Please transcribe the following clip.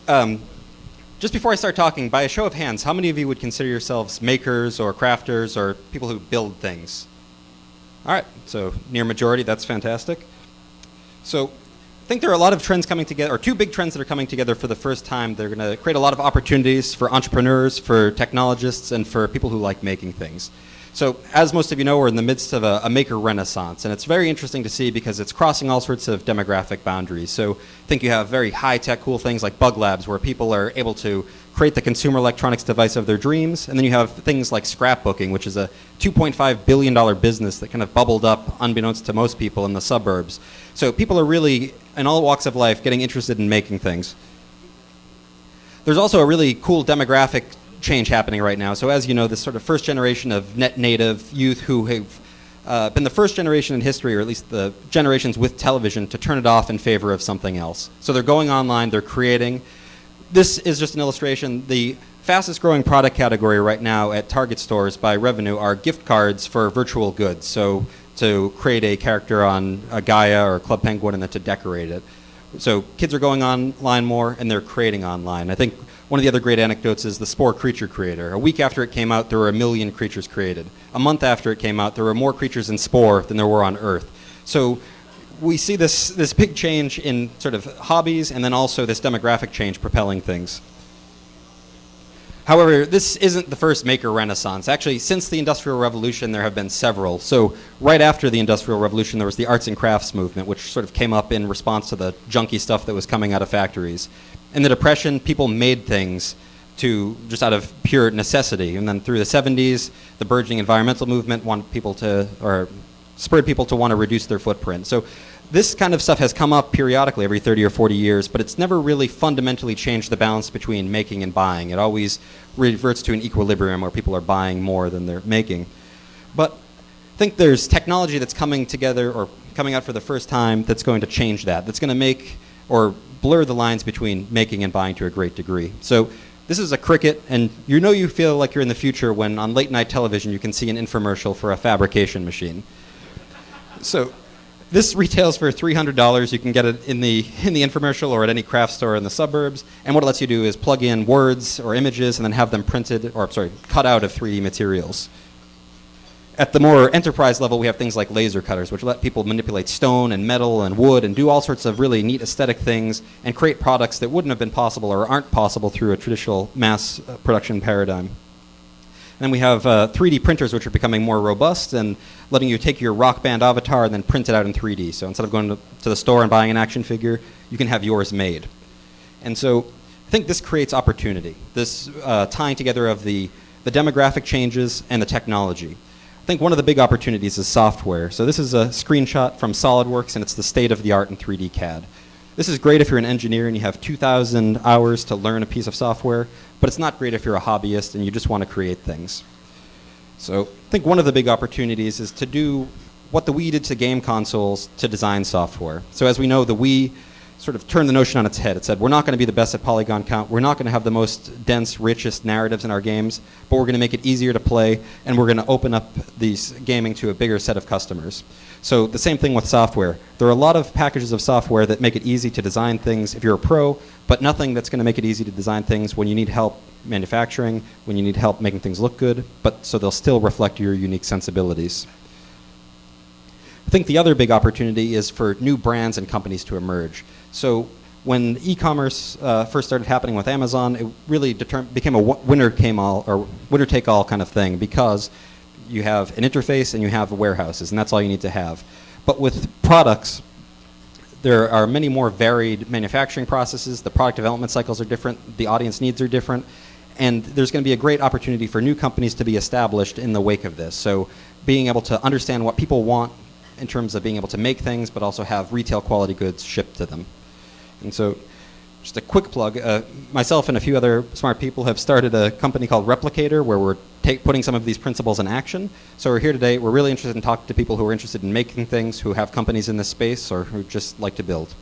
Just before I start talking, by a show of hands, how many of you would consider yourselves makers or crafters or people who build things? All right, so near majority, that's fantastic. So I think there are a lot of trends coming together, or two big trends that are coming together for the first time. They're going to create a lot of opportunities for entrepreneurs, for technologists, and for people who like making things. So as most of you know, we're in the midst of a maker renaissance, and it's very interesting to see because it's crossing all sorts of demographic boundaries. So I think you have very high-tech cool things like bug labs where people are able to create the consumer electronics device of their dreams, and then you have things like scrapbooking, which is a $2.5 billion business that kind of bubbled up unbeknownst to most people in the suburbs. So people are really, in all walks of life, getting interested in making things. There's also a really cool demographic change happening right now. So as you know, this sort of first generation of net native youth who have been the first generation in history, or at least the generations with television, to turn it off in favor of something else. So they're going online, they're creating. This is just an illustration. The fastest growing product category right now at Target stores by revenue are gift cards for virtual goods. So to create a character on a Gaia or Club Penguin and then to decorate it. So kids are going online more and they're creating online. I think one of the other great anecdotes is the Spore creature creator. A week after it came out, there were 1 million creatures created. A month after it came out, there were more creatures in Spore than there were on Earth. So we see this big change in sort of hobbies and then also this demographic change propelling things. However, this isn't the first maker renaissance. Actually, since the Industrial Revolution, there have been several. So right after the Industrial Revolution, there was the arts and crafts movement, which sort of came up in response to the junky stuff that was coming out of factories. In the Depression, people made things just out of pure necessity. And then through the 70s, the burgeoning environmental movement spurred people to want to reduce their footprint. So this kind of stuff has come up periodically every 30 or 40 years, but it's never really fundamentally changed the balance between making and buying. It always reverts to an equilibrium where people are buying more than they're making. But I think there's technology that's coming together or coming out for the first time that's going to change that. That's going to make or blur the lines between making and buying to a great degree. So this is a Cricut, and you feel like you're in the future when on late night television you can see an infomercial for a fabrication machine. So this retails for $300. You can get it in the infomercial or at any craft store in the suburbs. And what it lets you do is plug in words or images and then have them cut out of 3D materials. At the more enterprise level, we have things like laser cutters, which let people manipulate stone and metal and wood and do all sorts of really neat aesthetic things and create products that wouldn't have been possible or aren't possible through a traditional mass production paradigm. And then we have 3D printers, which are becoming more robust and letting you take your Rock Band avatar and then print it out in 3D. So instead of going to the store and buying an action figure, you can have yours made. And so I think this creates opportunity, this tying together of the demographic changes and the technology. I think one of the big opportunities is software. So this is a screenshot from SolidWorks, and it's the state of the art in 3D CAD. This is great if you're an engineer and you have 2,000 hours to learn a piece of software, but it's not great if you're a hobbyist and you just want to create things. So I think one of the big opportunities is to do what the Wii did to game consoles to design software. So as we know, the Wii sort of turned the notion on its head. It said, we're not going to be the best at polygon count, we're not going to have the most dense, richest narratives in our games, but we're going to make it easier to play, and we're going to open up these gaming to a bigger set of customers. So the same thing with software. There are a lot of packages of software that make it easy to design things if you're a pro, but nothing that's going to make it easy to design things when you need help manufacturing, when you need help making things look good, but so they'll still reflect your unique sensibilities. I think the other big opportunity is for new brands and companies to emerge. So when e-commerce first started happening with Amazon, it really became a winner-take-all kind of thing because you have an interface and you have warehouses, and that's all you need to have. But with products, there are many more varied manufacturing processes. The product development cycles are different. The audience needs are different. And there's going to be a great opportunity for new companies to be established in the wake of this. So being able to understand what people want in terms of being able to make things, but also have retail quality goods shipped to them. And so just a quick plug, myself and a few other smart people have started a company called Replicator where we're putting some of these principles in action. So we're here today. We're really interested in talking to people who are interested in making things, who have companies in this space, or who just like to build.